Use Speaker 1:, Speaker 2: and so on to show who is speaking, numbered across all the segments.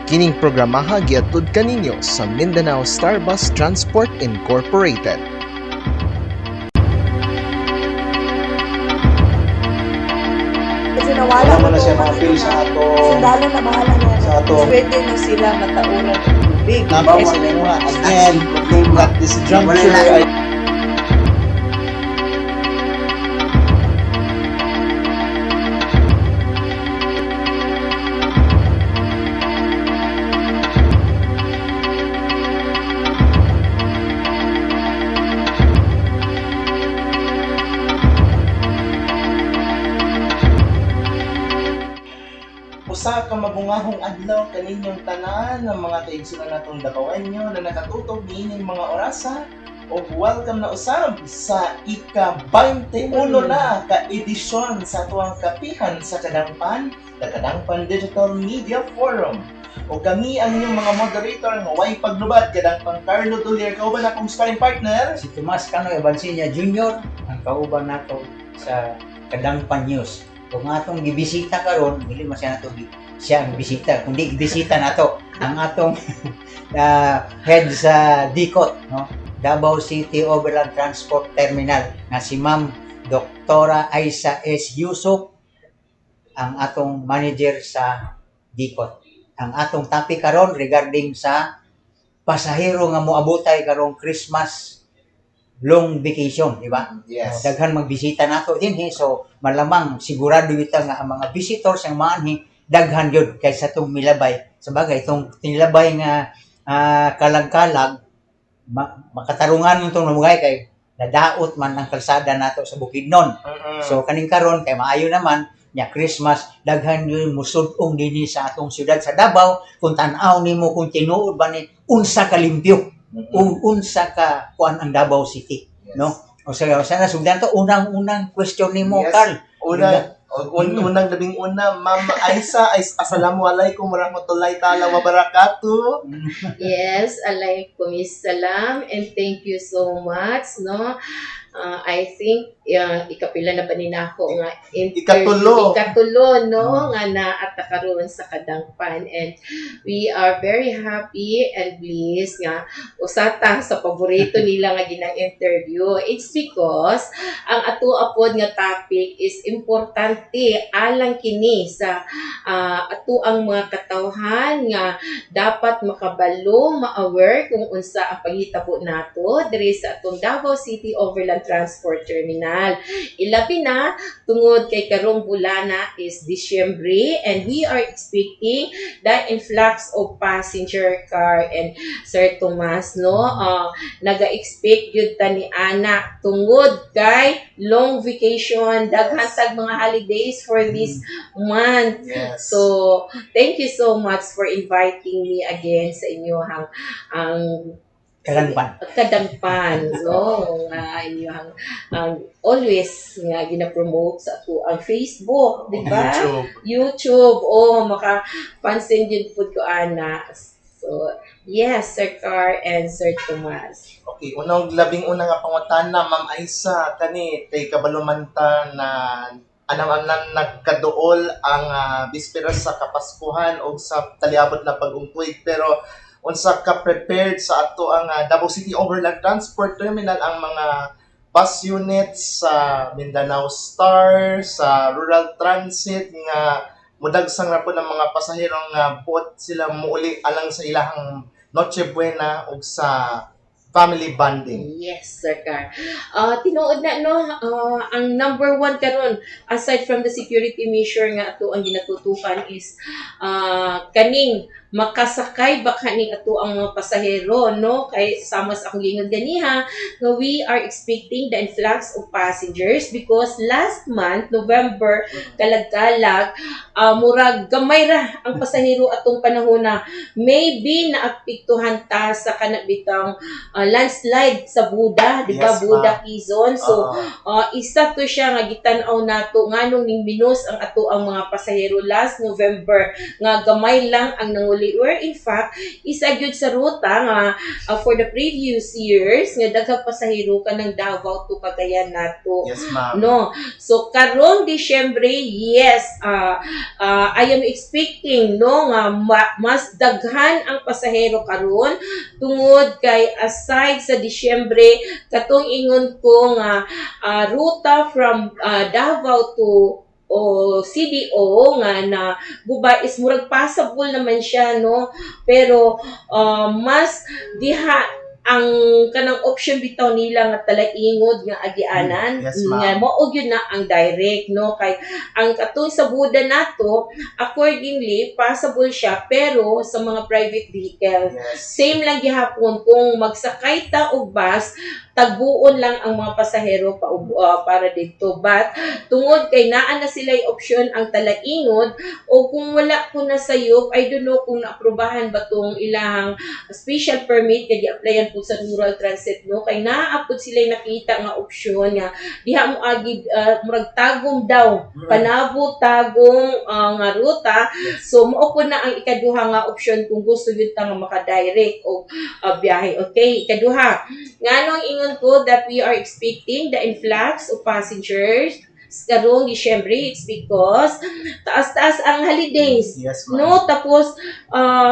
Speaker 1: Kining programaha giatud kaninyo sa Mindanao Star Bus Transport Incorporated.
Speaker 2: Kasi nawala
Speaker 3: Wala na siya ma-feel sa ato.
Speaker 2: Sundalo na bahala na yan.
Speaker 3: Sa ato.
Speaker 4: Pwede na sila matauran ng tubig.
Speaker 3: Number one na nga, again, at this juncture, ay usa ka mabungahong adlaw kaninyong tanan ng mga kaigsunan natong dakawanyo na nakatutok niining mga orasa o welcome na usab sa ika-21 na ka-edisyon sa tuwang kapihan sa Kadangpan, the Kadangpan Digital Media Forum. O kami ang inyong mga moderator nga way paglubad Kadangpan Carlo Dulier, kauban akong sparring partner.
Speaker 5: Si Tomas Cano Evansinia Jr. ang kauban nato sa Kadangpan News. Kung atong gibisita karon, dili man siya nato siya ang bisita, kundi gibisita nato ang atong head sa DICOT, no? Davao City Overland Transport Terminal na si Ma'am Doktora Aisa S. Yusuf, ang atong manager sa DICOT. Ang atong topic karon regarding sa pasahero nga moabotay karong Christmas long vacation, di ba?
Speaker 3: Yes.
Speaker 5: Daghan magbisita nato dinhi, so malamang sigurado kita nga ang mga visitors ang maanhi daghan yun kaysa itong milabay. Sabagay, itong nilabay nga kalag-kalag, makatarungan itong namugay kay nadaot man ang kalsada nato sa Bukidnon. So kaning karon kay maayo naman nya Christmas, daghan yun musud-ong dinhi sa atong syudad sa Davao. Kung tan-aw nimo kung tinuod ba ni unsa ka limpyo, unsa ka kuan ang Davao City, no? O sa sana sugdan to unang question nimo,
Speaker 3: Yes.
Speaker 5: Carl.
Speaker 3: Unang labing una, Ma'am Aisa, assalamualaikum warahmatullahi ta'ala wabarakatuh.
Speaker 4: Yes, alaikum salam and thank you so much, no? I think ikapila na ba ni nako nga
Speaker 3: Ikatulo.
Speaker 4: no, nga naata karon sa Kadangpan, and we are very happy and pleased nga usata sa paborito nila nga ginang interview. It's because ang ato apod nga topic is importante alang kini sa ato ang mga katawhan nga dapat makabalo, ma-aware kung unsa ang panghitabo nato diri sa atong Davao City Overland Transport Terminal. Ilabi na tungod kay karong bulana is Disyembre, and we are expecting the influx of passenger car. And Sir Tomas, no, naga-expect yun ta ni Ana tungod kay long vacation, daghan tag mga holidays for this month.
Speaker 3: Yes.
Speaker 4: So, thank you so much for inviting me again sa inyo ang Kadangpan, no? Inyong always nga gina-promote sa ato ang Facebook, di ba? YouTube. Oh, maka-pansin din po ko, Ana. So, yes, Sir Car and Sir Tomas.
Speaker 3: Okay, unang labing una nga pangutana, Ma'am Aisa, kani kay kabalumanta na anam nagkaduol ang bisperas sa Kapaskuhan o sa taliabot na pag-ungkoy, pero unsa ka prepared sa ato ang Davao City Overland Transport Terminal ang mga bus units sa Mindanao Star, sa Rural Transit nga mudagsang ra po ng mga pasahero nga buot sila muuli alang sa ilahang Noche Buena ug sa family bonding.
Speaker 4: Yes, Sir Car. Tinuod na, no, ang number one karon aside from the security measure nga ato ang ginatutukan is kaning makasakay ba kaning ato ang mga pasahero, no? Kay sama sa akong gingod ganiha, no, we are expecting the influx of passengers because last month, November, kalag-kalag, murag gamay ra ang pasahero atong panahon na maybe naapektuhan ta sa kanabitang landslide sa Buda, di ba?
Speaker 3: Yes,
Speaker 4: Buda, Quezon. So, isa to siya nga gitan-aw nato nganong ning minus ang ato ang mga pasahero last November nga gamay lang ang nangulit uli, where in fact isa gyud sa ruta nga for the previous years nga daghang pasahero ka ng Davao to Cagayan nato.
Speaker 3: Yes, ma'am.
Speaker 4: No. So karong Disyembre, yes, I am expecting no nga mas daghan ang pasahero karon tungod kay aside sa Disyembre katong ingon ko nga ruta from Davao to CDO nga na guba is murag passable naman siya no, pero mas diha ang kanang option bitaw nila nga talaingod nga agianan
Speaker 3: Yes, ma'am.
Speaker 4: nga mao gyud na ang direct no, kay ang katong sa Buda nato accordingly passable siya pero sa mga private vehicle
Speaker 3: Yes.
Speaker 4: same lang gihapon kung magsakay ta og bus tagbuon lang ang mga pasahero para dito, but tungod kay naa na sila option ang talaingod o kung wala ko na sayop, I don't know kung naaprubahan ba tong ilahang special permit nga gi-applyan po sa rural transit no, kay naapod sila nakita nga option nga diha mo agi murag tagom daw panabo tagong nga ruta. So mao po na ang ikaduha nga option kung gusto yun ta nga maka-direct o biyahe. Okay, ikaduha nganong ingon ko that we are expecting the influx of passengers karong Disyembre. It's because taas-taas ang holidays.
Speaker 3: Yes, ma'am.
Speaker 4: No, tapos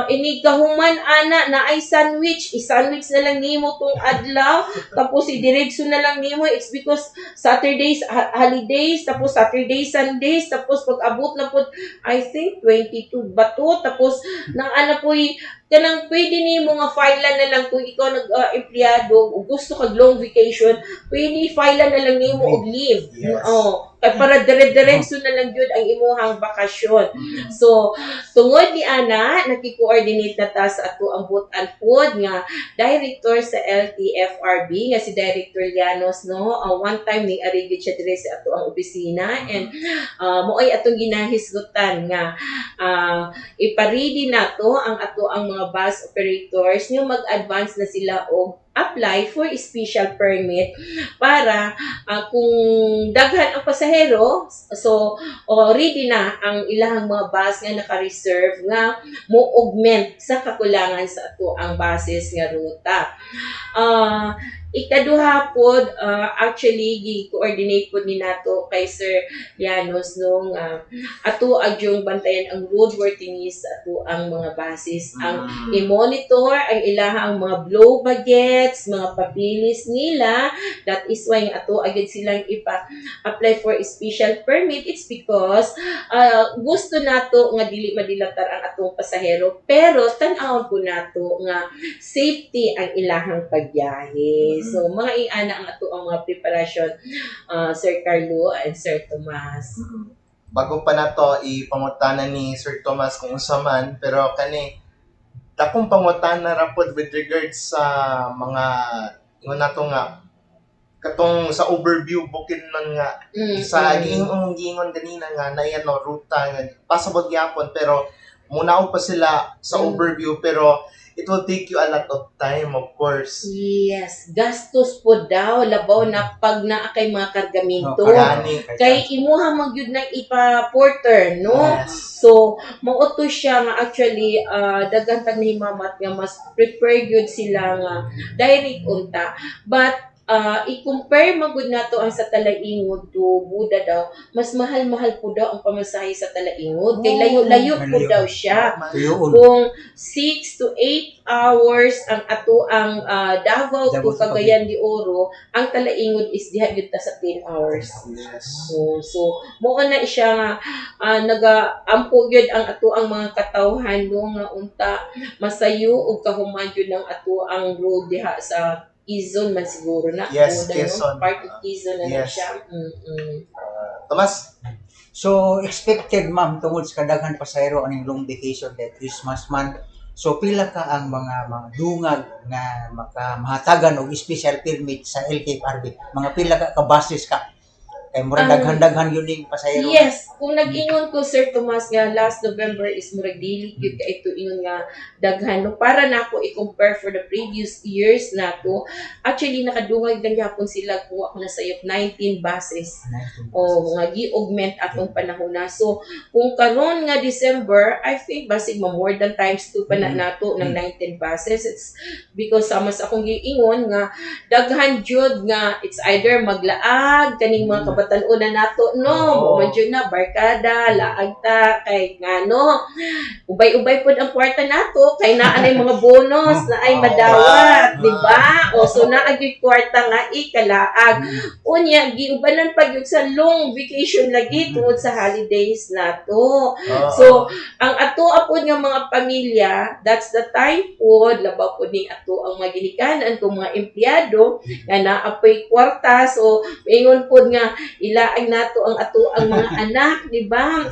Speaker 4: ini kahuman ana na ay sandwich, i-sandwich na lang nimo tong adlaw, tapos idiretso na lang nimo. It's because Saturdays holidays, tapos Saturdays Sundays, tapos pag abot na po I think 22 bato, tapos nang ana po'y kanang pwede nimo nga filean na lang kung ikaw nag-empleyado o gusto kag long vacation, pwede filean na lang nimo og leave.
Speaker 3: Yes.
Speaker 4: Kay para dire-diretso na lang gyud ang imuhang bakasyon. So tungod ni ana naki-coordinate na ta sa ato ang butan pod nga director sa LTFRB nga si Director Llanos no. One time ni arigid siya dire sa ato ang opisina and moay atong ginahisgutan nga iparidi nato ang ato ang mga bus operators nga mag-advance na sila og apply for special permit para kung daghan ang pasahero, so ready na ang ilahang mga bus nga naka-reserve nga mo-augment sa kakulangan sa ato ang buses nga ruta. Ikaduha pod actually gi-coordinate pod ni nato kay Sir Llanos nung ato agyong bantayan ang roadworthiness ato ang mga buses, ang i-monitor ang ilahang mga blow budgets, mga papilis nila. That is why ato agad silang apply for a special permit. It's because gusto nato nga dili madilatar ang atong pasahero pero tan-awon po nato nga safety ang ilahang pagbiyahe. So, mga iana ang ato ang mga preparasyon, Sir Carlo and Sir Tomas.
Speaker 3: Bago pa na to, ipangutanan ni Sir Tomas kung unsa man, pero dakong pangutana ra pod with regards sa mga yun nato nga katong sa overview bukid nun nga sa giingon ganina nga na yan no ruta nga passable gyapon pero munaw pa sila sa overview pero it will take you a lot of time, of course.
Speaker 4: Yes, gastos po daw labaw na pag naa kay mga kargamento. Kay imuha magyud nang ipa-porter, no?
Speaker 3: Yes.
Speaker 4: So, mao to siya nga actually daghan tag nahimamat nga mas prepare gyud sila nga direct unta. But i-compare magud nato ang sa Talaingod to Buda daw, mas mahal-mahal po daw ang pamasahe sa Talaingod. Kay layo-layo po daw siya. Kung 6 to 8 hours ang ato ang Davao to Cagayan de Oro, ang Talaingod is diha gyud ta sa 10 hours.
Speaker 3: Yes.
Speaker 4: So mo na siya nga nagaampo gyud ang ato ang mga katawhan no nga unta masayo ug kahuman gyud ang ato ang road diha sa Quezon man siguro na.
Speaker 3: Yes,
Speaker 4: No?
Speaker 3: Quezon.
Speaker 4: Part of Quezon na
Speaker 3: Yes.
Speaker 4: siya.
Speaker 3: Tomas?
Speaker 5: So, expected ma'am, tungod sa kadaghan pasahero aning long vacation like Christmas man. So, pila ka ang mga dungag na mahatagan og special permit sa LTFRB? Mga pila ka buses ka? Kay murag daghan-daghan yun yung pasahero.
Speaker 4: Yes, kung nag-ingon ko Sir Tomas nga last November is murag dili gyud ka ito ingon nga daghan no para nako i-compare for the previous years nato. Actually nakadungag lang gyapon sila kung ako nasayop 19 buses. O nga gi-augment atong panahon na. So kung karon nga December, I think basig more than times 2 pa na nato ng 19 buses. It's because sama sa akong giingon nga daghan jud nga it's either maglaag kaning mga kabatan-una nato no medyo na barkada laag ta kay ngano ubay-ubay pud ang kwarta nato kay naa nay mga bonus na ay madawat di ba o so naa gyud kwarta nga ikalaag unya giubanan pa gyud sa long vacation lagi tungod sa holidays nato so ang ato apod nga mga pamilya that's the time pod labaw pod ning ato ang mga ginikanan kung mga empleyado nga naapoy kwarta so ingon pod nga ilaag nato ang ato ang mga anak di ba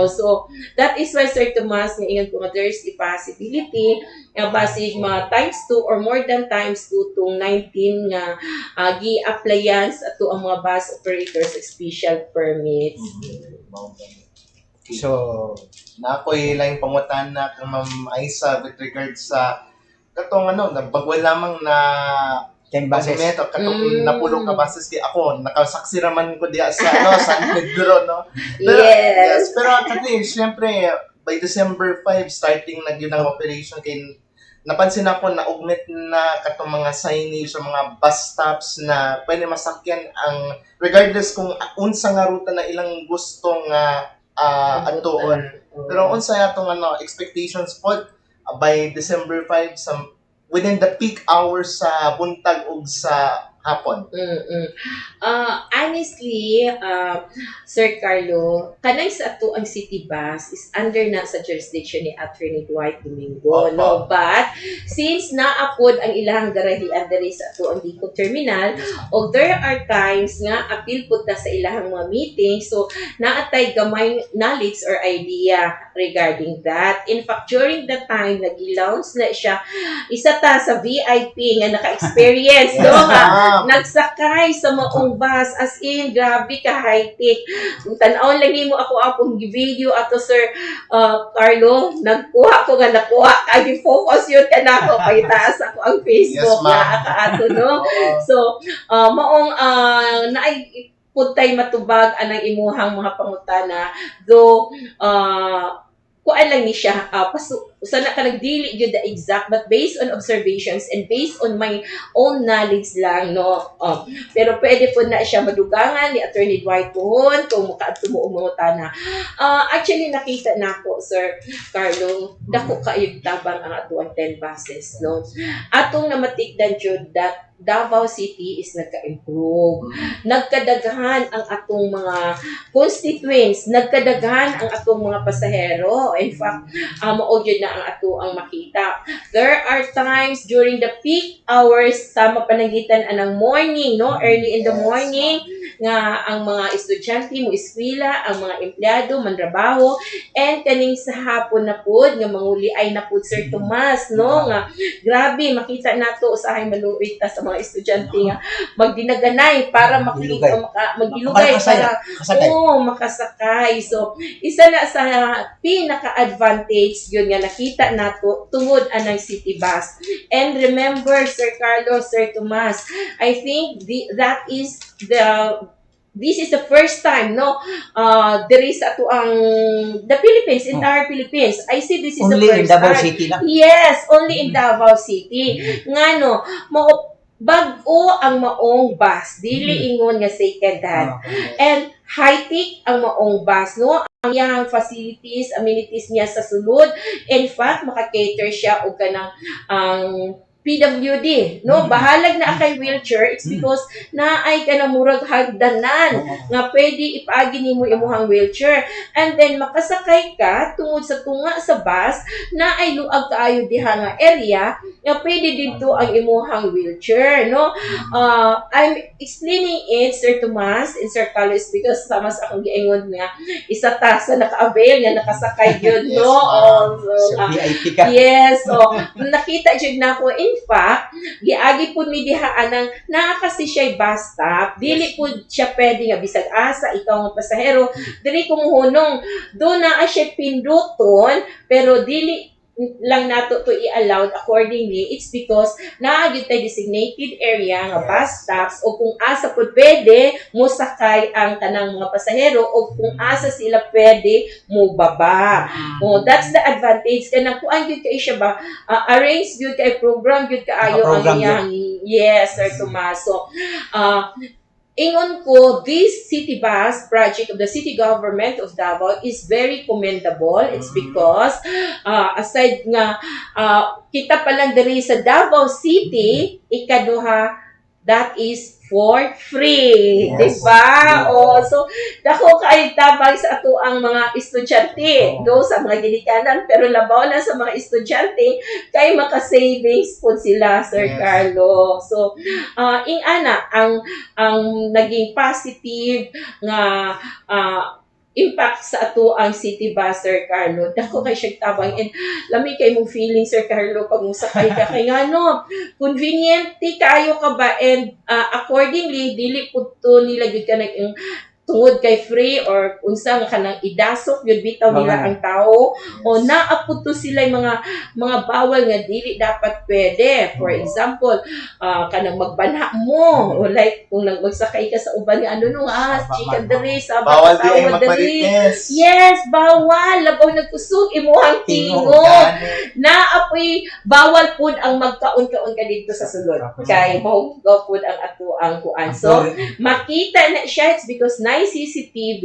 Speaker 4: so that is why Sir Tomas nga ingon ko nga there is a possibility nga basig mga times 2 or more than times 2 tong 19 nga gi-applyan sa ato ang mga bus operators special permits.
Speaker 3: So, na ako'y laing pangutan na kang Ma'am Aisa with regards sa katong nagbagwal lamang na
Speaker 5: 10 buses.
Speaker 3: katong napulong ka bases kay ako nakasaksi raman ko diya sa San Pedro no. Pero,
Speaker 4: Yes.
Speaker 3: pero kasi syempre by December 5 starting na gyud ang operation kay napansin ako na augment na katong mga signage sa mga bus stops na pwede masakyan ang regardless kung unsa nga ruta na ilang gustong atuon. Pero unsa atong expectations pod by December 5 sa within the peak hours sa buntag ug sa hapon.
Speaker 4: Honestly, Sir Carlo, kanay sa ato ang city bus is under na sa jurisdiction ni Attorney Dwight Domingo, no? But, since naapod ang ilang garahian diri sa ato ang Bicol Terminal, o there are times nga appeal po ta sa ilang mga meeting, so naatay gamay knowledge or idea regarding that. In fact, during the time nag-launch na siya, isa ta sa VIP nga naka-experience, no? Nagsakay sa maong bus as in grabe ka high-tech. Kung tan-aw lang nimo ako akong video ato Sir Carlo, nakuha kay focus yun kanako kay taas ako ang Facebook na ato no. So maong naay puntay matubag anang imuhang mga pangutana though kuan lang ni siya sana ka nagdili gyud the exact but based on observations and based on my own knowledge lang no pero pwede po na siya madugangan ni Attorney Dwight Puhon kung makaadto mo umutana actually nakita nako Sir Carlo dako kaayo tabang ang atuang 10 buses no atong namatikdan jud that Davao City is nagka-improve. Nagkadaghan ang atong mga constituents, nagkadaghan ang atong mga pasahero. In fact, mao gyud na ang ato ang makita. There are times during the peak hours sa mapanangitan anang morning, no? Early in the morning nga ang mga estudyante mo eskwela, ang mga empleyado manrabaho and kaning sa hapon na pud nga manguli ay na pud Sir Tomas, no? Nga grabe makita nato usahay maluoy ta sa mga estudyante nga magdinaganay para magdilugay para makasakay. So isa na sa pinaka-advantage yun nga nakita nato tungod anang city bus. And remember Sir Carlos, Sir Tomas, I think this is the first time no there is ato ang the Philippines, entire Philippines. I see this is
Speaker 5: only
Speaker 4: the first
Speaker 5: in Davao
Speaker 4: time.
Speaker 5: City lang.
Speaker 4: Yes, only in Davao City. Ngano, bag-o ang maong bus, dili ingon nga second hand. And high-tech ang maong bus, no? Ang iyang facilities, amenities niya sa sulod. In fact, maka-cater siya og kanang PWD, no? Bahalag na kay wheelchair, it's because naay ka na murag hagdanan nga pwede ipaagi nimo imuhang wheelchair. And then makasakay ka tungod sa tunga sa bus na ay luag kaayo diha nga area nga pwede dito ang imuhang wheelchair, no? I'm explaining it, Sir Tomas and Sir Carlos, because sama sa akong giingon nga isa ta sa naka-avail nga nakasakay yun, no?
Speaker 5: So, VIP ka.
Speaker 4: Yes, so nakita jud nako in in fact, giagi po mi diha anang naa kasi siya bus stop, dili po siya pwede nga bisag asa ikaw nga pasahero, dili kumuhunong do naa siya pinduton pero dili lang nato to i-allowed accordingly. It's because naa gyud tay designated area nga bus stops o kung asa pud pwede mo sakay ang tanang mga pasahero o kung asa sila pwede mo baba. Oh, that's the advantage kanang kuan gyud kay siya ba arrange gyud kay program gyud kaayo ang
Speaker 5: Naka-program
Speaker 4: iyang yes Sir Tomaso. Ingon ko, this city bus project of the city government of Davao is very commendable. It's because, aside nga, kita pa lang diri sa Davao City, ikaduha, that is for free.
Speaker 5: Yes.
Speaker 4: Diba? O, so, dako kay tabang sa ato ang mga estudyante. Do sa mga ginikanan, pero labaw na sa mga estudyante, kay maka-savings po sila, Sir
Speaker 3: Yes.
Speaker 4: Carlo. So, ing ana ang naging positive nga impact sa ato ang city bus, Sir Carlo. Dako kay siya tabang and lami kay mong feeling, Sir Carlo, pag musakay ka kay ngano convenient kayo ka ba and accordingly dili pud to nila gyud ka nag tungod kay free or unsa nga kanang idasok gyud bitaw nila ang tao o naapud to sila mga bawal nga dili dapat pwede. For example, kanang magbanha mo o like kung magsakay ka sa uban nga chika diri sa
Speaker 3: Bawal di ay
Speaker 4: bawal diri.
Speaker 3: magmarites.
Speaker 4: Yes, bawal. Labaw nagkusog imuhang tingog. Naapoy bawal pud ang magkaon-kaon ka dito sa sulod. Kay mahugaw pud ang ato ang kuan. So makita na siya it's because na CCTV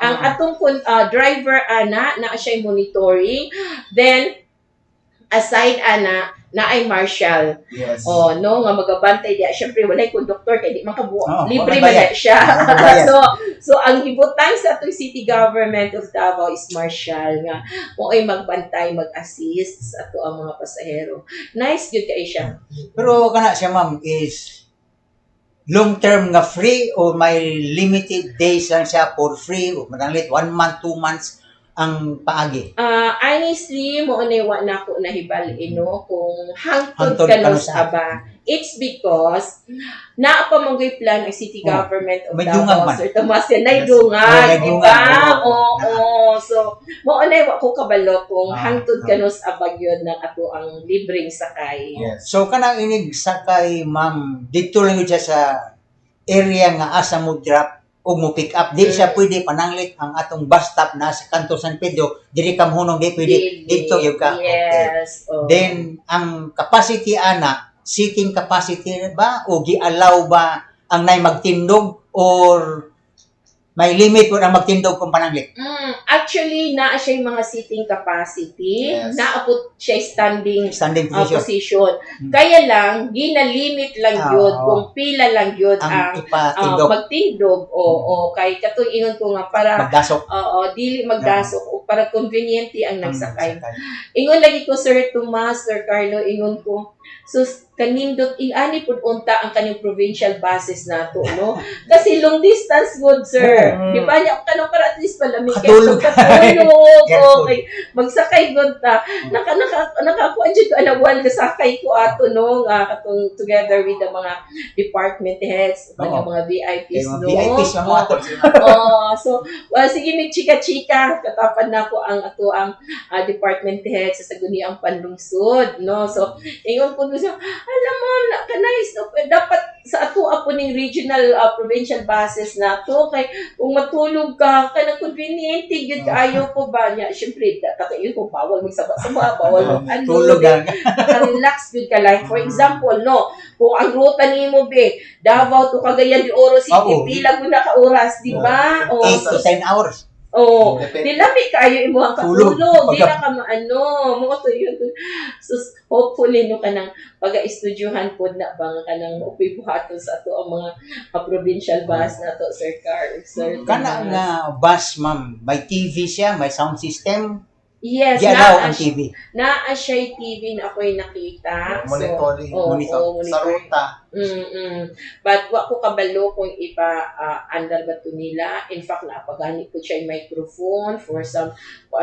Speaker 4: ang atong driver na siya monitoring, then aside na ay marshal.
Speaker 3: Yes.
Speaker 4: Oh, no, nga magabantay diya. Syempre walay conductor kay di man kabuo. Libre
Speaker 5: wala
Speaker 4: man
Speaker 5: bayad.
Speaker 4: na siya.
Speaker 5: Wala bayad.
Speaker 4: so ang gibutang sa atong city government of Davao is marshal nga mo ay magbantay, mag-assist sa ato ang mga pasahero. Nice gyud kay siya.
Speaker 5: Pero kana siya ma'am is long term nga free o may limited days lang siya for free o madanglit 1 month, 2 months ang paagi.
Speaker 4: Honestly, mo wa na ako nahibali no kung hangtod
Speaker 5: Hangtod
Speaker 4: kanos
Speaker 5: kanos
Speaker 4: aba. It's because naa pa manggoy plan ang city government of
Speaker 5: May dungag
Speaker 4: Davao,
Speaker 5: man.
Speaker 4: Sir Tomas, yan ay
Speaker 5: May
Speaker 4: dungag, di
Speaker 5: dungag,
Speaker 4: ba?
Speaker 5: oo.
Speaker 4: Oo. So, mo anay wa ko kabalo kung
Speaker 5: Ah,
Speaker 4: hangtod
Speaker 5: ah.
Speaker 4: kanos abag yun ng ato ang libreng sakay.
Speaker 3: Yes.
Speaker 5: So kanang inig sakay ma'am dito lang yun siya sa area nga asa mo drop o mo pick up di siya pwede pananglit ang atong bus stop na sa kanto San Pedro diri ka mohunong di pwede dito yung ka. Okay.
Speaker 4: Yes. oo.
Speaker 5: Then ang capacity ana seating capacity ba o gi-allow ba ang nay magtindog or may limit po ang magtindog kung pananglit?
Speaker 4: Actually, naa siya yung mga seating capacity.
Speaker 3: Yes.
Speaker 4: Naapot siya standing
Speaker 5: Standing position.
Speaker 4: position. Kaya lang, ginalimit lang yun
Speaker 5: Oo.
Speaker 4: kung pila lang yun
Speaker 5: Ang
Speaker 4: ang
Speaker 5: ipatindog,
Speaker 4: magtindog. O kay katong ingon ko nga para
Speaker 5: magdasok.
Speaker 4: dili magdasok o para conveniente ang
Speaker 5: ang
Speaker 4: nagsakay.
Speaker 5: sakay.
Speaker 4: Ingon lagi ko Sir Tomas, Sir Carlo, ingon ko so kanindot ani pud unta ang kanyang provincial buses nato no kasi long distance good sir di ba nya kanang para at least palamig kay
Speaker 5: Katulog.
Speaker 4: katulog
Speaker 5: Careful.
Speaker 4: okay magsakay good ta nakakuan jud ko anawal nga sakay ko ato no katong together with the mga department heads mga VIPs no
Speaker 5: VIPs mga ato.
Speaker 4: so sige mig chika-chika katapan na ko ang ato ang department heads sa Saguniang Panlungsod no so ingon ko siya alam mo kanais no dapat sa ato po ning regional provincial buses na to kay kung matulog ka kanang convenient gyud kaayo ko ba nya syempre kakayo ko bawal magsaba-saba bawal
Speaker 5: Tulog lang.
Speaker 4: relax gyud ka like for example no kung ang ruta nimo be Davao to Cagayan de Oro City
Speaker 5: Oo.
Speaker 4: pila gud na ka oras di ba
Speaker 5: 8 to 10 hours.
Speaker 4: Di lami kayo imo ang
Speaker 5: Tulog.
Speaker 4: katulog di na ka mo to yun so hopefully no kanang pag-estudyohan pod na bang kanang upoy buhaton sa ato ang mga provincial bus na to Sir Carl Sir
Speaker 5: Kana nga bus ma'am, may TV siya, may sound system.
Speaker 4: Yes,
Speaker 5: Dialaw ang TV.
Speaker 4: na siya TV na ako'y nakita.
Speaker 3: Monitoring.
Speaker 4: Oo,
Speaker 3: Sa
Speaker 4: monitoring.
Speaker 3: ruta.
Speaker 4: But wa ko kabalo kung iba andar ba to nila. In fact, napagani ko siya yung microphone for some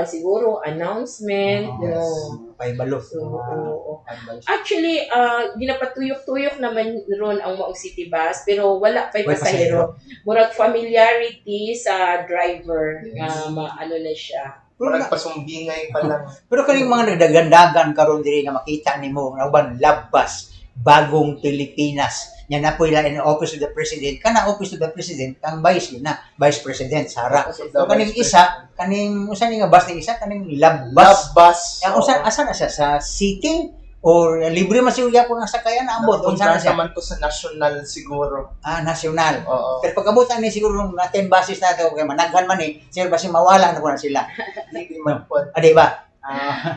Speaker 4: siguro announcement.
Speaker 5: Paibalo.
Speaker 4: So, oo. Actually, ginapatuyok-tuyok naman ron ang Maong City Bus, pero wala pa'y pasahero. Murag familiarity sa driver nga ano na siya.
Speaker 3: Nagpasumbingay pa lang.
Speaker 5: Pero kaning mga nagdagandagan karon diri nga makita nimo nga uban labas bagong Pilipinas. Nya na po ila in office of the president. Kana office of the president kang vice president Sara. So kaning isa, kaning usa ni nga bus ni isa kaning labas.
Speaker 3: Labas.
Speaker 5: Yang asa na siya sa seating or libre man siya kung nasa kaya na ambot unsa na siya.
Speaker 3: naman to sa national siguro.
Speaker 5: Nasyonal.
Speaker 3: Oo.
Speaker 5: Pero pagkabutan ni siguro natin basis na to kay managhan man siguro basi mawala na ko na sila.
Speaker 3: Hindi man po.
Speaker 5: Di ba?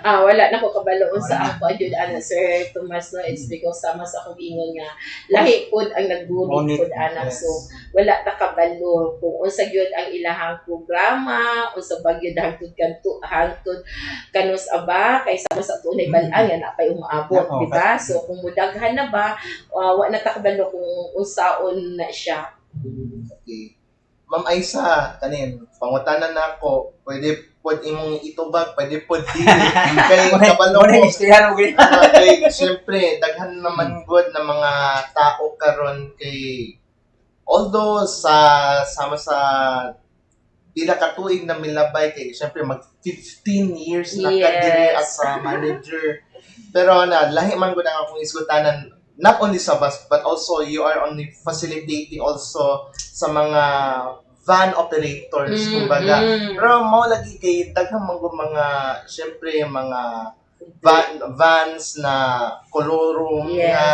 Speaker 4: Wala na ko kabaloon
Speaker 5: Wala
Speaker 4: sa
Speaker 5: na.
Speaker 4: ako adjud ana Sir Tomas, no, it's because sama sa akong ingon nga lahi pod ang naggunit pod anak,
Speaker 3: Yes.
Speaker 4: so wala ta kabalo kung unsa gyud ang ilahang programa, unsa ba gyud hangtod hangtod kanus aba kaysa sa tunay balaan nga napay umaabot,
Speaker 5: Oo.
Speaker 4: di ba? So kung mudaghan na ba, wa na ta kabalo kung unsaon na siya.
Speaker 3: Okay. Ma'am Aisa, kanin, pangutanan na ako, pwede pod imong itubag, pwede pod dili. Kay kabalo
Speaker 5: Muna
Speaker 3: ko.
Speaker 5: istoryahan mo gani.
Speaker 3: Kay syempre daghan naman good na mga tao karon kay although sama sa pila ka tuig na milabay kay syempre mag 15 years na ka diri
Speaker 4: Yes.
Speaker 3: as a manager. Pero lahi man gud ang akong isgutanan, not only sa bus but also you are only facilitating also sa mga van operators kumbaga. Pero mao lagi kay daghang mga syempre mga vans na koloro
Speaker 4: Yes.
Speaker 3: nga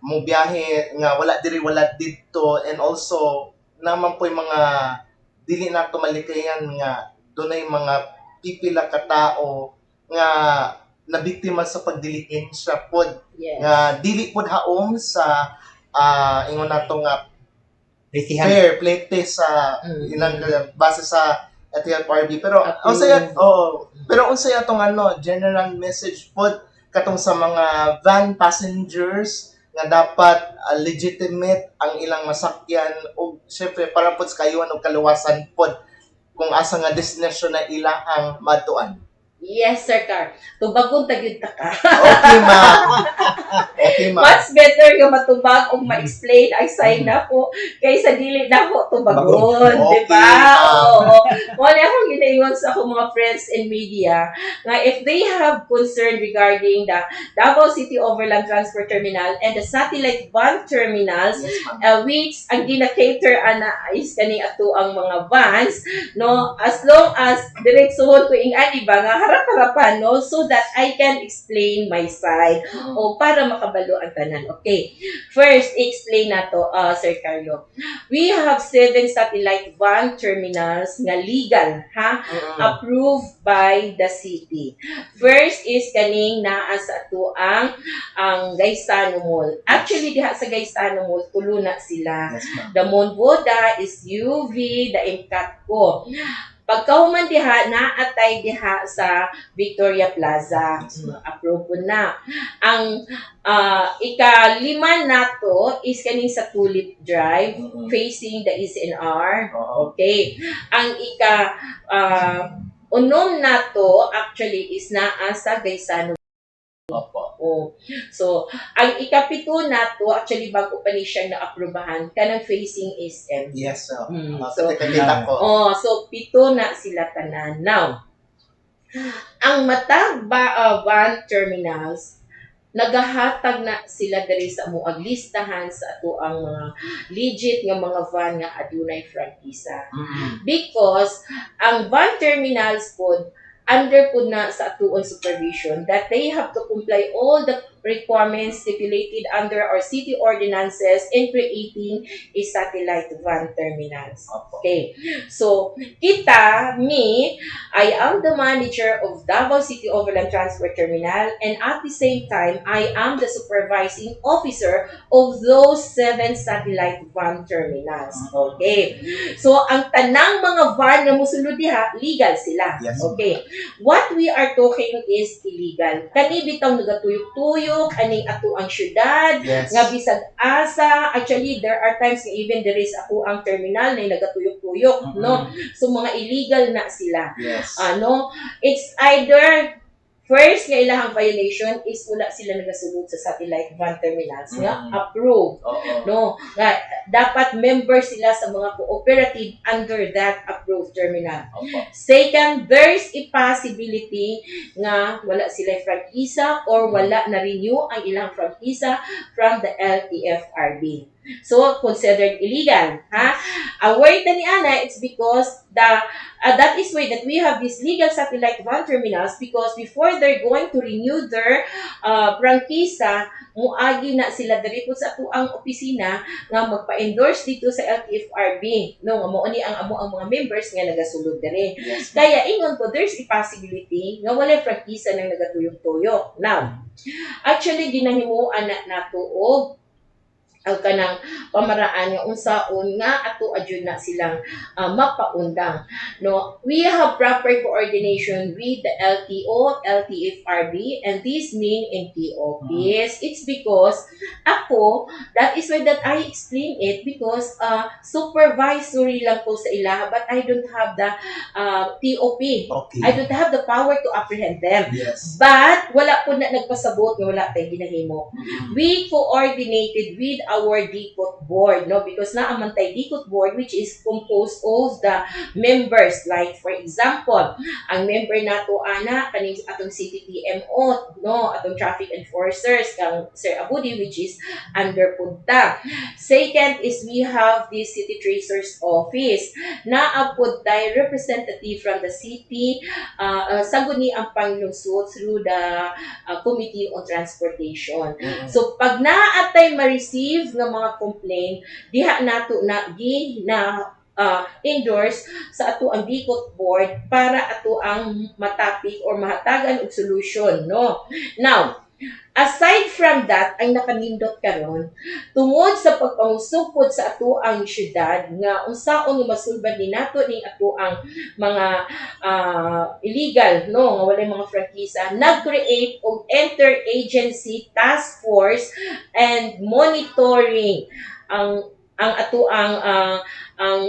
Speaker 3: mo biyahe nga wala diri wala dito, and also naman po yung mga dili na tumalikayan nga dunay mga pipila ka tao nga nabiktima sa pagdiligensya pod
Speaker 4: Yes.
Speaker 3: nga dili pod haom sa ingon nato nga
Speaker 5: Ritihan.
Speaker 3: fair play test sa ilang base sa TLRB, pero unsay pero unsay atong general message pod katong sa mga van passengers nga dapat legitimate ang ilang masakyan o syempre para pod sa kayuhan og kaluwasan pod kung asa nga destination na ilahang matuan.
Speaker 4: Yes, Sir Car. Tubagon tagyud ta ka.
Speaker 3: Okay, ma'am. Okay, ma'am.
Speaker 4: Mas better nga matubag o ma-explain ang sign na ko kaysa dili na ko tubagon,
Speaker 3: Okay,
Speaker 4: di ba?
Speaker 3: ma'am.
Speaker 4: Oo. Wala akong ginaingon sa akong mga friends in media nga if they have concern regarding the Davao City Overland Transport Terminal and the satellite van terminals,
Speaker 3: Yes, ma'am.
Speaker 4: which ang gina-cater ana is kani ato ang mga vans, no, as long as diretsuhon ko ing ani ba nga harap-harapan, no, so that I can explain my side o para makabalo ang tanan. Okay, first explain na to, Sir Carlo. We have 7 satellite van terminals nga legal, ha, approved by the city. First is kaning naa sa ato ang Gaisano Mall. Actually diha sa Gaisano Mall tulo na sila.
Speaker 3: Yes, ma'am.
Speaker 4: The Monvoda is UV, the Imcatco. Pagkahuman diha, naatay diha sa Victoria Plaza. Approve po na. Ang ika-5 nato is kaning sa Tulip Drive, facing the SNR.
Speaker 3: Oo.
Speaker 4: Okay. Ang unom nato actually is naa sa Gaisano.
Speaker 3: Opo.
Speaker 4: So, ang ika-7 nato, actually bago pa ni siyang na-aprobahan, kanang facing SM.
Speaker 3: Yes, sir.
Speaker 4: So,
Speaker 3: Kita ko.
Speaker 4: so 7 na sila tanan. Now, ang matag van terminals, nagahatag na sila diri sa muag listahan sa ato ang mga legit nga mga van nga adunay frankisa. Because ang van terminals pod under po na sa atuon supervision that they have to comply all the requirements stipulated under our city ordinances in creating a satellite van terminals.
Speaker 3: Opo.
Speaker 4: Okay. So, I am the manager of Davao City Overland Transport Terminal, and at the same time, I am the supervising officer of those 7 satellite van terminals. Okay. So, ang tanang mga van na musulod diha, legal sila.
Speaker 3: Yes.
Speaker 4: Okay. What we are talking is illegal. Kani bitaw nagatuyok-tuyok, aning ato ang syudad,
Speaker 3: Yes.
Speaker 4: nga bisag asa. Actually, there are times nga even there is ako ang terminal na nagatuyok-tuyok, no? So, mga illegal na sila.
Speaker 3: Yes.
Speaker 4: It's either first nga ilahang violation is wala sila nagasulod sa satellite van terminals nga approved,
Speaker 3: Oo.
Speaker 4: no, nga dapat member sila sa mga cooperative under that approved terminal.
Speaker 3: Opo.
Speaker 4: Second, there's a possibility nga wala sila frangisa or wala na renew ang ilang frangisa from the LTFRB. So, considered illegal. Ang word na ni Ana, it's because that is why that we have these legal satellite van terminals, because before they're going to renew their prangkisa, muagi na sila diri po sa atuang opisina nga magpa-endorse dito sa LTFRB. No, nga mao ni ang mga members nga nagasulod diri.
Speaker 3: Yes.
Speaker 4: Kaya ingon ko, there's a possibility nga wala prangkisa nang nagatuyok-tuyok. Now, actually ginahimuan nato og ang kanang pamaraan nga unsaon nga ato adjud na silang mapaundang, no. We have proper coordination with the LTO, LTFRB, and this mean NTOPs. It's because ako, that is why that I explain it, because supervisory lang ko sa ila, but I don't have the TOP.
Speaker 3: Okay.
Speaker 4: I don't have the power to apprehend them.
Speaker 3: Yes.
Speaker 4: But wala po na nagpasabot nga wala tayong ginahimo. We coordinated with our DCOT board, no, because naaman tayo DCOT board which is composed of the members, like for example, ang member nato ana kaning atong city TMO, no, atong traffic enforcers kang Sir Abudi which is under punta. Second is we have the city treasurer's office na apod tayo representative from the city, saguni ang panglungsod through the Committee on Transportation. So pag naatay ma-receive nga mga complaint, diha nato na endorse sa ato ang DCOT board para ato ang matapik or mahatagan og solution, no. Now, aside from that, ang nakanindot karon tungod sa pagpangusupod sa ato ang syudad nga unsaon nga masulbad ni nato ning ato ang mga illegal, no, nga walay mga frangkisa, nag-create og interagency task force and monitoring ang ato ang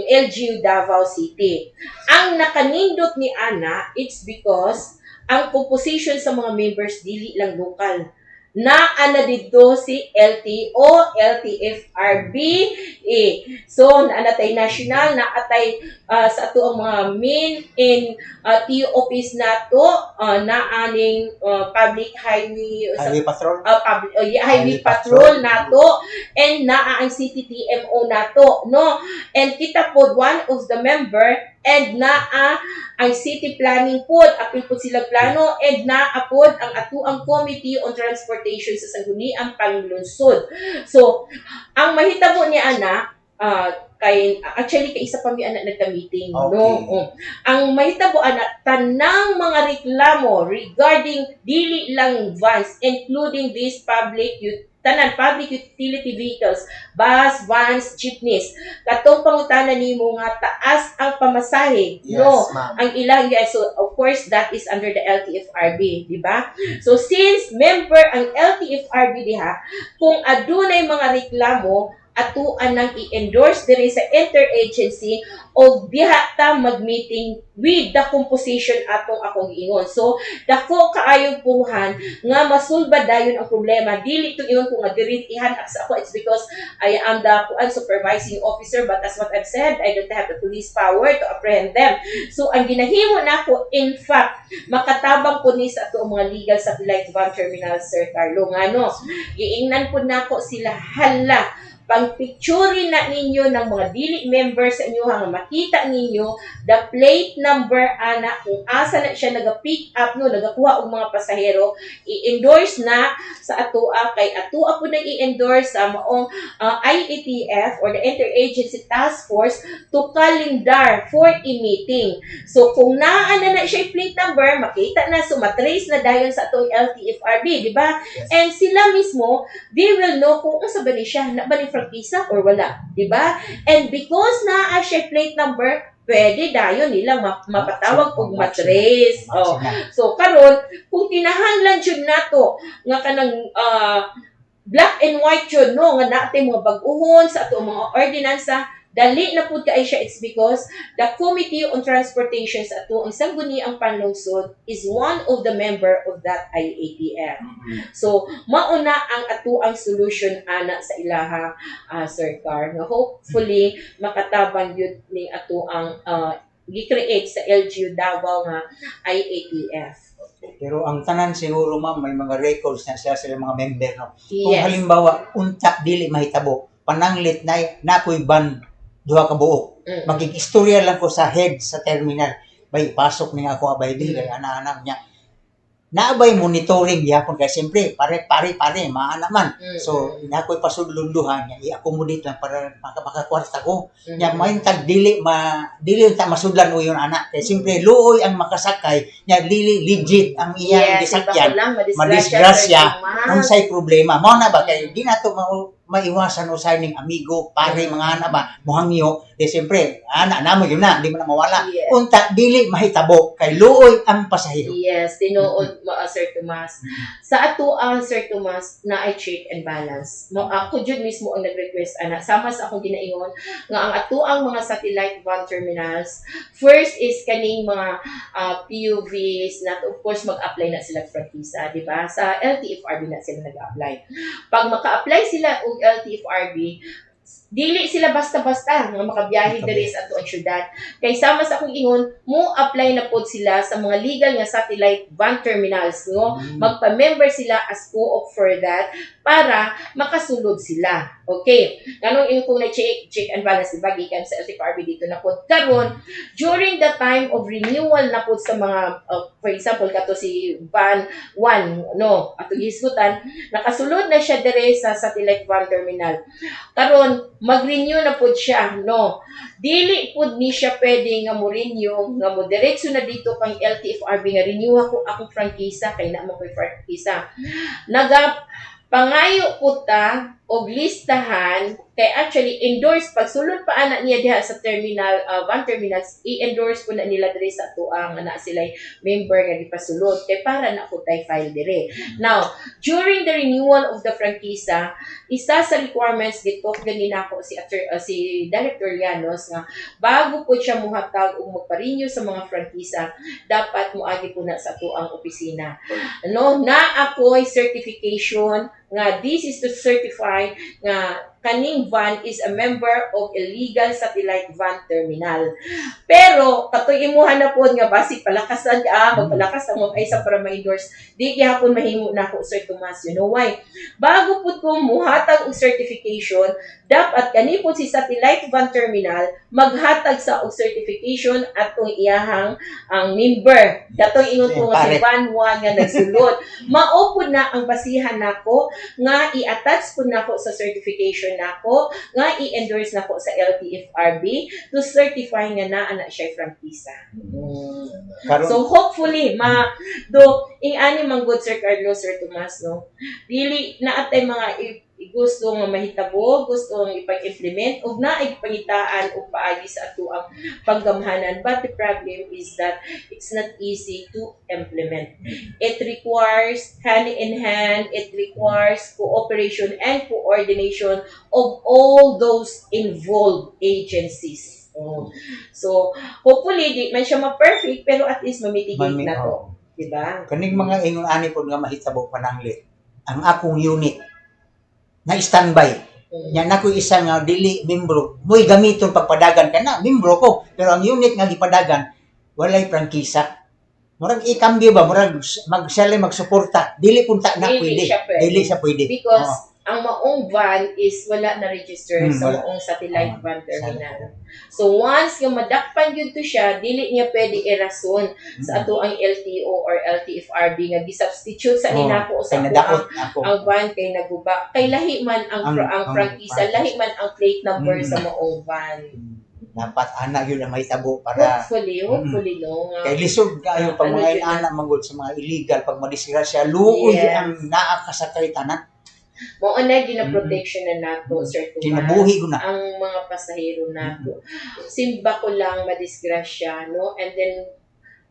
Speaker 4: LGU Davao City. Ang nakanindot ni Ana, it's because ang composition sa mga members dili lang lokal. Naa dito si LTO, LTFRB, So, naatay national, naatay sa ato ang mga main in TOPs nato, naaning public highway,
Speaker 5: Highway Patrol.
Speaker 4: highway patrol nato, and naa ang city TMO nato, no? And kita po, one of the member, and naa ang city planning pod, apil po sila plano, and naa pod ang atuang Committee on Transportation sa Sangguniang Panglungsod. So, ang mahitabo ni Ana, kay isa pa mi anak nagka-meeting,
Speaker 3: Okay.
Speaker 4: no. Ang mahitabo ana tanang mga reklamo regarding dili lang vans, including these public utility vehicles, bus, vans, jeepneys. Katong pangutana nimo nga taas ang pamasahe,
Speaker 3: Yes,
Speaker 4: no.
Speaker 3: ma'am.
Speaker 4: Ang ilang so of course that is under the LTFRB, di ba? So since member ang LTFRB diha, kung adunay mga reklamo, atuan nang i-endorse diri sa interagency o diha ta mag-meeting with the composition atong akong giingon. So, dako kaayong puruhan nga masulbad dayon ang problema. Dili itong ingon ko nga diri ihanak sa ako. It's because I am the supervising officer, but as what I've said, I don't have the police power to apprehend them. So, ang ginahimo nako, in fact, makatabang po ni sa ato mga legal satellite van terminal, Sir Carlo, nga no, giingnan po nako sila, hala, pang-picture na ninyo ng mga dili members sa inyo nga makita ninyo the plate number ana kung asa na siya naga-pick up no nagakuha og mga pasahero i-endorse na sa atoa kay atoa po nang i-endorse sa maong IATF or the Interagency Task Force to calendar for a meeting. So kung naa na siya plate number makita na so matrace na dayon sa atong LTFRB, di ba? And sila mismo they will know kung asa ba ni siya na ba ni prangkisa or wala, di ba? And because naa siya plate number pwede dayon nila mapatawag og matrace. Oh. So karon kung kinahanglan jud nato nga kanang black and white jud no nga naate mga bag-ohon sa ato mga ordinansa dali na pud kay siya. It's because the Committee on Transportation sa ato ang sangguniang panlungsod is one of the member of that IATF. So mauna ang ato ang solution ana sa ilaha Sir Car nga hopefully makatabang yun ni ato ang gi-create sa LGU Davao nga IATF.
Speaker 5: Pero ang tanan siguro ma'am may mga records na sila mga member no. Kung
Speaker 4: Yes.
Speaker 5: halimbawa unta dili mahitabo pananglit na nakoy ban duha ka buok. Magig-istorya lang ko sa head sa terminal. Bay pasok ni ako abay dili kay ana-ana niya. Naabay monitoring gyapon kay siyempre pare maana man. So nakoy pasudlunduhan niya i-accommodate lang para makakwarta ko. Nya may tag dili ta masudlan uyon ana kay siyempre luoy ang makasakay nya dili legit ang iyang gisakyan. Madisgrasya unsay problema mao na ba kay di nato maiwasan usay ning amigo pare mga ana ba mohangyo di siyempre ana namo yun na di man na mawala.
Speaker 4: Yes.
Speaker 5: Unta dili mahitabo kay luoy ang pasahero.
Speaker 4: Yes, tinuod mo Sir Tomas. Sa ato Sir Tomas na ay check and balance. Mo ako jud mismo ang nag-request ana sama sa akong ginaingon nga ang ato ang mga satellite van terminals first is kaning mga PUVs na of course mag-apply na sila frankisa, di ba? Sa LTFRB na sila nag-apply. Pag maka-apply sila og LTFRB, dili sila basta-basta nga makabiyahe diri sa ato ang syudad. Kay sama sa akong ingon, mo apply na pod sila sa mga legal nga satellite van terminals no. Magpa-member sila as co-op for that para makasulod sila. Okay. Ganong ingon kung na-check and balance diba gikan sa LTFRB dito na pod karon during the time of renewal na pod sa mga for example kato si van 1 no ato gihisgutan nakasulod na siya dire sa satellite van terminal. Karon mag-renew na pod siya, no. Dili pod ni siya pwede nga mo renew, nga mo diretso na dito kang LTFRB nga renew ako akong frankisa kay na mo koy frankisa. Pangayo po ta og listahan kay actually endorse pagsulod pa ana niya diha sa terminal van terminals i-endorse po na nila dire sa tuang ana sila member nga gipasulod kay para na ko tay file dire. Now, during the renewal of the frankisa, isa sa requirements gitok ganin ako si Director Llanos nga bago po siya muhatag og magpa-renew sa mga frankisa, dapat moagi po na sa tuang opisina. No, na ako'y certification nga this is to certify nga kaning van is a member of illegal satellite van terminal. Pero katoy imuhan na pod nga basic palakasan magpalakas ang ay sa para ma-endorse di gyapon mahimo na ko Sir Tomas. You know why? Bago pud ko muhatag og certification, dapat kani pod si satellite van terminal maghatag sa og certification atong iyahang ang member. Katoy ingon ko nga si van 1 nga nagsulod. Mao pud na ang basihan nako nga i-attach pud nako sa certification nako nga i-endorse nako sa LTFRB to certify nga naa na siya frankisa. So hopefully ing-ani man good Sir Carlos, Sir Tomas no. Dili na atay mga gusto nga mahitabo, gusto nga ipag-implement ug naay pangitaan og paagi sa ato ang panggamhanan, but the problem is that it's not easy to implement. It requires hand in hand, it requires cooperation and coordination of all those involved agencies. So hopefully di man siya ma-perfect pero at least ma-mitigate na to, di ba?
Speaker 5: Kaning mga ingon ani pod nga mahitabo pananglit. Ang akong unit na standby. Nya nako isa nga dili membro, moy gamiton pagpadagan kana membro ko, pero ang unit nga gipadagan walay prangkisa. Murag ikambyo ba, murag magsuporta. Dili punta na pwede. Dili siya pwede.
Speaker 4: Because ang maong van is wala na register sa
Speaker 5: wala.
Speaker 4: maong satellite van terminal. So once nga madakpan gyud to siya, dili niya pwede irason sa ato ang LTO or LTFRB nga gi-substitute sa ninako sa
Speaker 5: Kaya
Speaker 4: ato
Speaker 5: nadakot ako.
Speaker 4: ang van kay naguba. Kay lahi man ang prangkisa, lahi man ang plate number sa maong van.
Speaker 5: Dapat anak yun ang mahitabo para
Speaker 4: Hopefully no.
Speaker 5: kay lisod kayo pag mga anak manggod sa mga illegal pag madisgrasya luoy
Speaker 4: Yes.
Speaker 5: ang naa ka sa kay tanan
Speaker 4: Mao na gina-protection na nato, Sir Tomas.
Speaker 5: kinabuhi ko na
Speaker 4: Ang mga pasahero nato. Simba ko lang madisgrasya, no? And then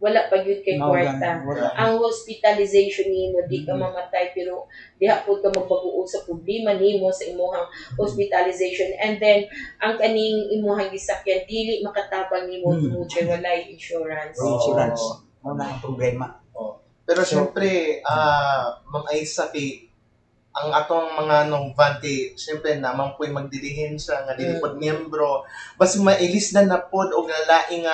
Speaker 4: wala pa gyud kay kwarta. Ang hospitalization nimo di ka mamatay pero diha pud ka magbaguo sa problema nimo sa imong hospitalization, and then ang kaning imong gisakyan dili makatabang nimo tungod kay walay insurance.
Speaker 5: insurance mo na ang problema.
Speaker 3: Pero syempre, Ma'am Aisa, ang atong mga nung vante, syempre naman po'y magdilihin siya nga dili pod miyembro. Basta mailisdan na pod og nalaing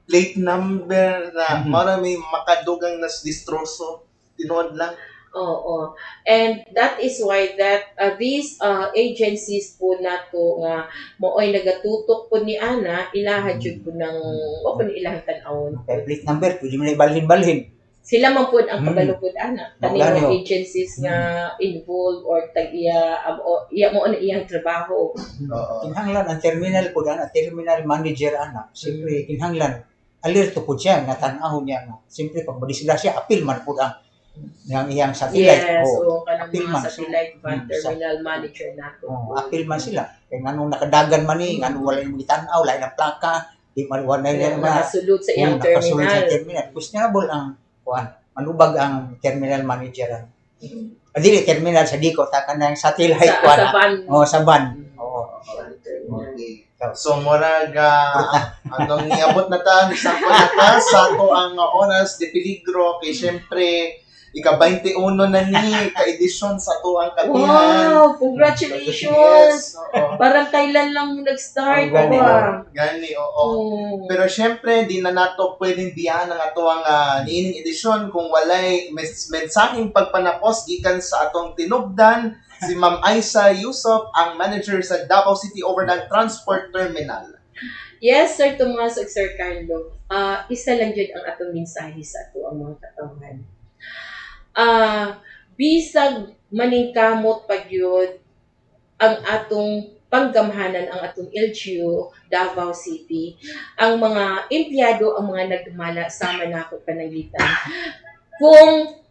Speaker 3: plate number na marami makadugang nas distroso. Tinuod lang.
Speaker 4: Oo. And that is why that these agencies po nato nga mooy nagatutok po ni ana ilaha jud po ng o po ni ilang tan-awon.
Speaker 5: Kay plate number pwede mo na ibalhin-balhin.
Speaker 4: Sila man po ang kabalupod ana
Speaker 5: Ganyo.
Speaker 4: kanino agencies nga involved or tag-iya iya mo na iyang trabaho.
Speaker 5: Kinahanglan ang terminal po ana terminal manager ana siyempre kinahanglan alerto po siya nga tan-ahon niya no. Siyempre pag madisgrasya apil man po ang iyang satellite.
Speaker 4: Yes, so kanang
Speaker 5: apil
Speaker 4: mga
Speaker 5: man.
Speaker 4: satellite van terminal manager nato.
Speaker 5: Apil man sila. Kaya nganong nakadagan man ni, nganong wala yung gitanaw, lain ang plaka, di man wala yung mga
Speaker 4: Nakasulod sa iyang
Speaker 5: nakasulod sa
Speaker 4: terminal.
Speaker 5: terminal. Questionable ang manubag ang terminal manager. Dili terminal sa Diko, taka na yung satellite
Speaker 4: Sa van.
Speaker 5: Sa van. Oo.
Speaker 3: Okay. So murag anong niabot na ta, misako na ta sa ato ang oras de peligro kay syempre ika-21 na ni ka-edisyon sa ato ang katihan.
Speaker 4: Wow, congratulations.
Speaker 3: Yes, oo.
Speaker 4: Parang kailan lang nag-start
Speaker 5: Gani,
Speaker 4: ba?
Speaker 3: Gani, oo. Pero syempre, di na nato pwedeng biyahan ang ato ang niining edisyon kung walay mensaheng pagpanapos gikan sa atong tinubdan si Ma'am Aisa Yusuf, ang manager sa Davao City Overland Transport Terminal.
Speaker 4: Yes, Sir Tomas ug Sir Carlo. Isa lang jud ang atong mensahe sa ato ang mga katawhan. Bisag maningkamot pagyud ang atong panggamhanan ang atong LGU Davao City, ang mga empleyado ang mga nagdumala sama nako pananglitan. Kung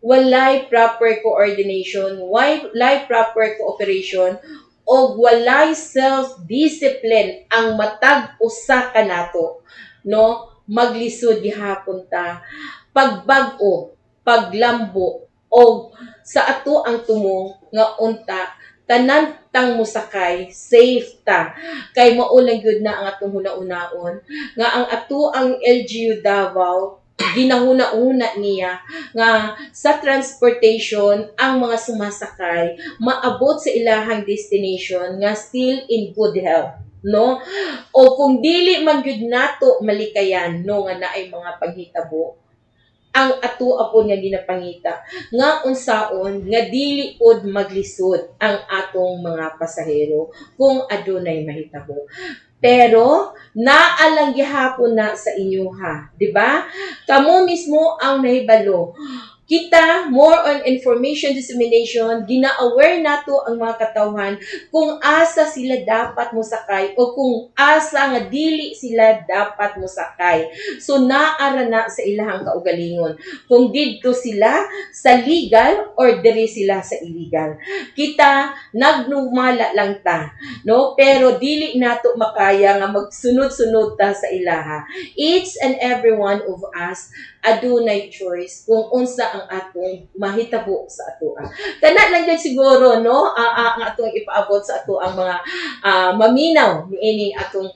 Speaker 4: walay proper coordination, walay proper cooperation, o walay self-discipline ang matag usa ka nato, no, maglisod gihapon ta, pagbag-o, paglambo, o sa ato ang tumong nga unta tanan tang musakay safe ta kay maulang gyud na ang atong huna-unaon nga ang ato ang LGU Davao ginahuna-una niya nga sa transportation ang mga sumasakay maabot sa ilahang destination nga still in good health, no? O kung dili man gyud nato malikayan no nga naay mga paghitabo, ang ato apon nga ginapangita nga unsaon nga dili pod maglisod ang atong mga pasahero kung adunay mahitabo. Pero naalang gihapon na sa inyo ha, di ba? Kamo mismo ang nahibalo. Kita, more on information dissemination, gina-aware nato ang mga katawhan kung asa sila dapat mosakay o kung asa nga dili sila dapat mosakay. So naara na sa ilahang kaugalingon. Kung didto sila sa legal or diri sila sa illegal. Kita nagnumala lang ta, no? Pero dili nato makaya nga magsunod-sunod ta sa ilaha. Each and every one of us adunay choice kung unsa ang atong mahitabo sa atoa. Kana lang gyud siguro no ang atong ipaabot sa ato ang mga maminaw niini atong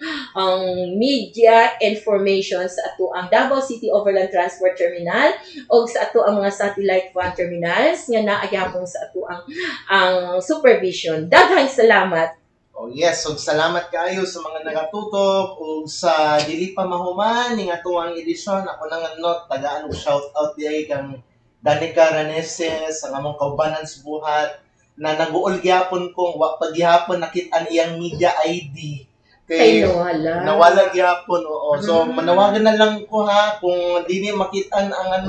Speaker 4: media information sa ato ang Davao City Overland Transport Terminal o sa ato ang mga satellite van terminals nga naa gyapon sa ato ang supervision. Daghang salamat.
Speaker 3: Oh yes, so salamat kaayo sa mga nagatutok ug sa dili pa mahuman ning atuang edisyon. Ako nang tagaan og shout out diay kang Danica Raneses, ang among kaubanan sa buhat. na naguol gyapon kong wa pa gyapon nakit-an iyang media ID
Speaker 4: Kay
Speaker 3: kay
Speaker 4: Noala.
Speaker 3: nawala gyapon, oo. So
Speaker 4: Mm.
Speaker 3: manawagan na lang ko ha kung di ni makitaan ang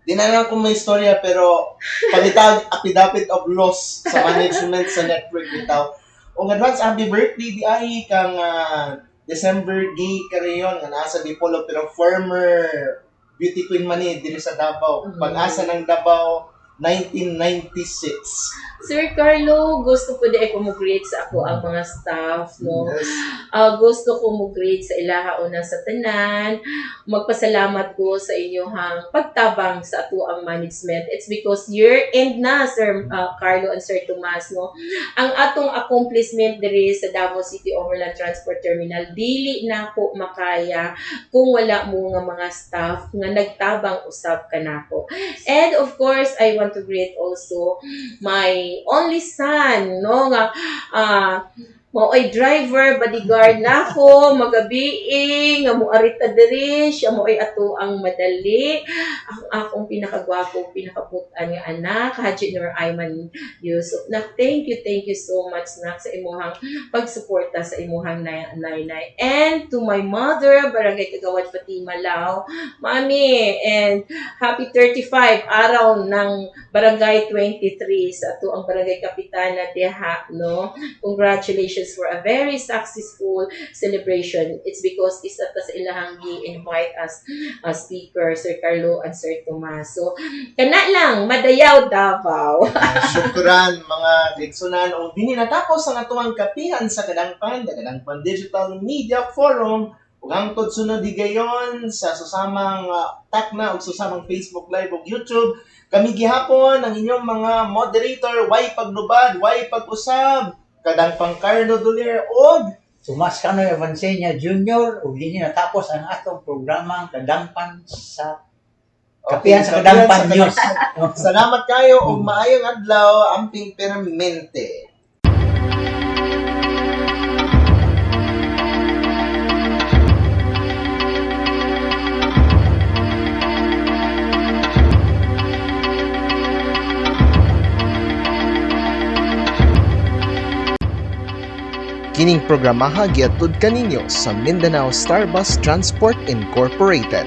Speaker 3: di na lang kung may istorya pero pangitag affidavit of loss sa management sa network bitaw. O advance happy birthday di ay kang December gay kareyon nga nasa Dipolo pero former beauty queen man ni diri sa Davao.
Speaker 4: Mhm.
Speaker 3: Pag-asa ng Davao 1996.
Speaker 4: Sir Carlo, gusto ko di ko mo-greet sa ako ang mga staff, no?
Speaker 3: Yes.
Speaker 4: Gusto ko mo-greet sa ilaha una sa tanan. Magpasalamat ko sa inyong pagtabang sa ato ang management. It's because year end na, Sir Carlo and Sir Tomas, no? Ang atong accomplishment diri sa Davao City Overland Transport Terminal, dili na ko makaya kung wala mo nga mga staff nga nagtabang usab kanako. And of course, I want to greet also my only son, no, nga mao'y driver, bodyguard na ako, magabi nga moarita diri, siya mo'y ato ang madali, ang akong pinakagwapo, pinakaputan nga anak, Haji Nur Ayman Yusuf. Na thank you so much nak sa imuhang pagsuporta sa imuhang naynay. And to my mother, Barangay Kagawad Fatima Lao, Mami, and happy 35 araw ng Barangay 23 sa ato ang Barangay Kapitana Diha, no? Congratulations for a very successful celebration. It's because isa ta sa ilahang gi-invite as a speaker, Sir Carlo and Sir Tomas. So, kana lang, madayaw Davao.
Speaker 3: Syukran mga Dixonan o dini natapos ang atuang kapihan sa Kadangpan Digital Media Forum ug hangtod sunod di gayon sa susamang takna ug susamang Facebook Live ug YouTube. Kami gihapon ang inyong mga moderator, way paglubad, way pag-usab, Kadangpang Carlo Doler og
Speaker 5: Tomas Canoy Avancenia Jr. ug dinhi natapos ang atong programang Kadangpan sa Kapihan sa Kadangpan News.
Speaker 3: Salamat kayo ug maayong adlaw amping permente.
Speaker 1: Kining programaha giatud kaninyo sa Mindanao Starbus Transport Incorporated.